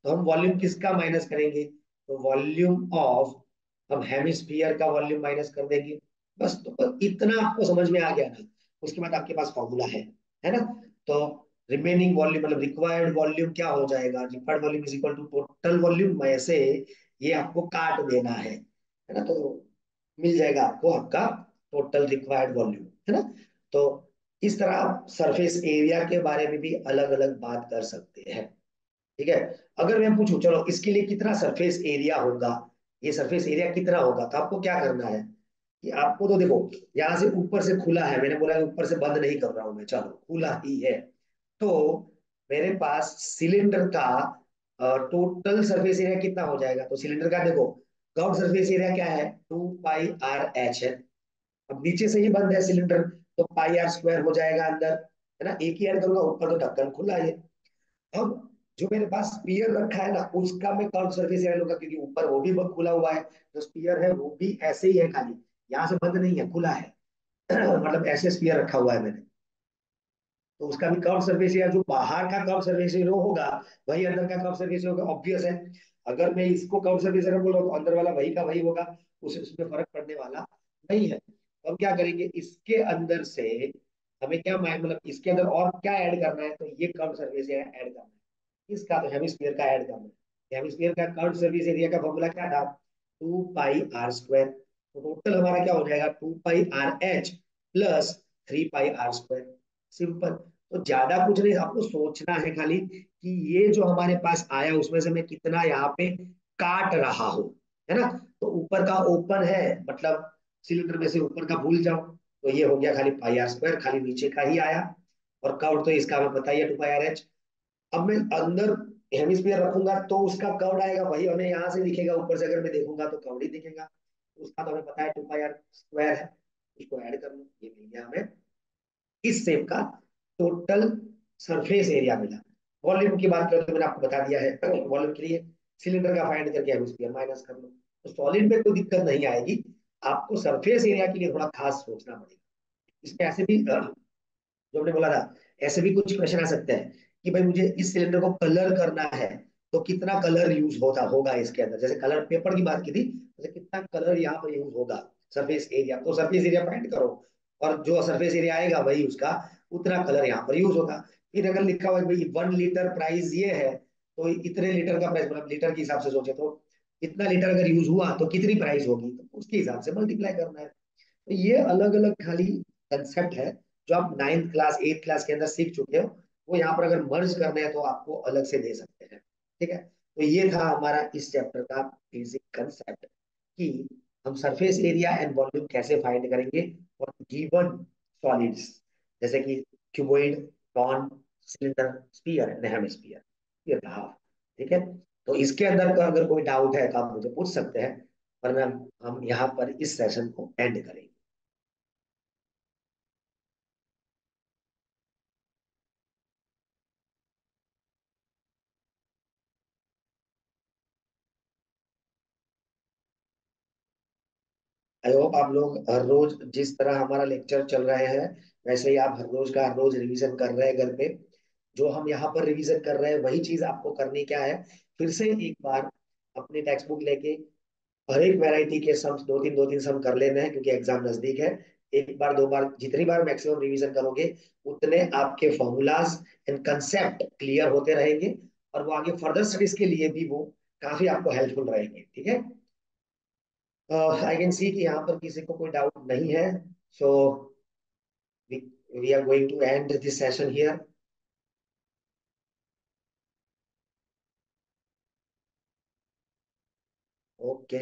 तो हम वॉल्यूम किसका माइनस करेंगे, तो वॉल्यूम ऑफ, हम हेमिस्फीयर का वॉल्यूम माइनस कर देंगे। बस, तो इतना आपको समझ में आ गया ना। उसके बाद आपके पास फॉर्मूला है ना। तो रिमेनिंग वॉल्यूम मतलब रिक्वायर्ड वॉल्यूम क्या हो जाएगा, required volume is equal to total volume में से ये आपको काट देना है ना। तो मिल जाएगा आपको आपका टोटल रिक्वायर्ड वॉल्यूम, है ना। तो इस तरह आप सरफेस एरिया के बारे में भी अलग अलग बात कर सकते हैं। ठीक है, अगर मैं पूछूं चलो इसके लिए कितना सरफेस एरिया होगा, ये सरफेस एरिया कितना होगा, तो आपको क्या करना है कि आपको तो देखो यहां से ऊपर से खुला है, मैंने बोला ऊपर से बंद नहीं कर रहा हूं मैं, चलो खुला ही है। तो मेरे पास सिलेंडर का टोटल सरफेस एरिया कितना हो जाएगा, तो सिलेंडर का देखो ग्राउंड सरफेस एरिया क्या है, 2 पाई आर एच है। अब नीचे से ही बंद है सिलेंडर, तो पाई आर स्क्वायर हो जाएगा अंदर, है ना। एक ही ऐड करूंगा, ऊपर तो ढक्कन खुला है। अब जो मेरे पास स्पीयर रखा है ना, उसका मैं कर्व सरफेस एरिया लूंगा, क्योंकि ऊपर वो भी बहुत खुला हुआ है। जो स्पीयर है वो भी ऐसे ही है, खाली यहाँ से बंद नहीं है, खुला है। मतलब ऐसे स्पीयर रखा हुआ है मैंने, तो उसका भी कर्व सरफेस एरिया, जो बाहर का कर्व सरफेस एरिया होगा वही अंदर का कर्व सरफेस एरिया होगा, ऑब्वियस है। अगर मैं इसको कर्व सरफेस एरिया बोल रहा हूँ तो अंदर वाला वही का वही होगा, उसमें फर्क पड़ने वाला नहीं है। तो हम क्या करेंगे, इसके अंदर से हमें क्या मतलब इसके अंदर और क्या ऐड करना है, तो ये कर्व सरफेस एरिया ऐड करना है, इसका तो हेमिस्फीयर का ऐड करना है। हेमिस्फीयर का कर्व सरफेस एरिया का फॉर्मूला क्या था, 2 पाई आर स्क्वायर। तो टोटल हमारा क्या हो जाएगा, 2 pi R H plus 3 pi R square, simple. तो ज्यादा कुछ नहीं, आपको सोचना है खाली कि ये जो हमारे पास आया उसमें से मैं कितना यहाँ पे काट रहा हूं, है ना। तो ऊपर का ओपन है, मतलब सिलेंडर में से ऊपर का भूल जाओ, तो ये हो गया खाली पाई आर स्क्वायर, खाली नीचे का ही आया। और कर्व तो इसका हमें पता ही है, 2 पाई आर एच। अब मैं अंदर हेमिस्फीयर रखूंगा तो उसका कर्व आएगा, वही हमें यहाँ से दिखेगा, ऊपर से अगर मैं देखूंगा तो कर्व ही दिखेगा। उसका तो हमें पता है 2 पाई आर स्क्वायर है, उसको ऐड कर लो, ये मिल गया हमें इस शेप का टोटल सरफेस एरिया मिला। वॉल्यूम की बात करें तो मैंने आपको बता दिया है, वॉल्यूम के लिए सिलेंडर का फाइंड करके हेमिस्फीयर माइनस कर लो, तो सॉलिड में कोई दिक्कत नहीं आएगी। आपको सरफेस एरिया के लिए थोड़ा खास सोचना पड़ेगा। इसमें ऐसे भी जो हमने बोला था, ऐसे भी कुछ क्वेश्चन आ सकते हैं कि भाई मुझे इस सिलेंडर को कलर करना है, तो कितना कलर यूज होता होगा इसके अंदर, जैसे कलर पेपर की बात की थी, जैसे कितना कलर यहाँ पर यूज होगा सरफेस एरिया, तो सरफेस एरिया फाइंड करो, और जो सरफेस एरिया आएगा वही उसका उतना कलर यहाँ पर यूज होगा। फिर अगर लिखा हुआ है भाई 1 लीटर प्राइस ये है, तो इतने लीटर का प्राइस, मतलब लीटर के हिसाब से सोचे तो इतना लीटर अगर यूज हुआ तो कितनी प्राइस होगी, तो उसके हिसाब से मल्टीप्लाई करना है। तो ये अलग अलग खाली कंसेप्ट है जो आप 9th क्लास 8th क्लास के अंदर सीख चुके हो, वो यहाँ पर अगर मर्ज करने हैं तो आपको अलग से दे सकते हैं। ठीक है, तो ये था हमारा इस चैप्टर का बेसिक कंसेप्ट कि हम सरफेस एरिया एंड वॉल्यूम कैसे फाइंड करेंगे और गिवन सॉलिड्स, जैसे कि cuboid, cone, cylinder, sphere and hemisphere, ये रहा। ठीक है, तो इसके अंदर का अगर कोई डाउट है तो आप मुझे पूछ सकते हैं, वरना हम यहाँ पर इस सेशन को एंड करेंगे। आई होप आप लोग हर रोज जिस तरह हमारा लेक्चर चल रहे हैं वैसे ही आप हर रोज रिवीजन कर रहे हैं घर पे। जो हम यहाँ पर रिवीजन कर रहे हैं वही चीज आपको करनी क्या है, फिर से एक बार अपनी टेक्स्ट बुक लेके हर एक वैरायटी के सम्स दो तीन सम कर लेना है, क्योंकि एग्जाम नजदीक है। एक बार दो बार जितनी बार मैक्सिमम रिवीजन करोगे उतने आपके फॉर्मूलाज एंड कंसेप्ट क्लियर होते रहेंगे, और वो आगे फर्दर स्टडीज के लिए भी वो काफी आपको हेल्पफुल रहेंगे। ठीक है, आई कैन सी कि यहाँ पर किसी को कोई डाउट नहीं है, so we are going to end this session here. Okay.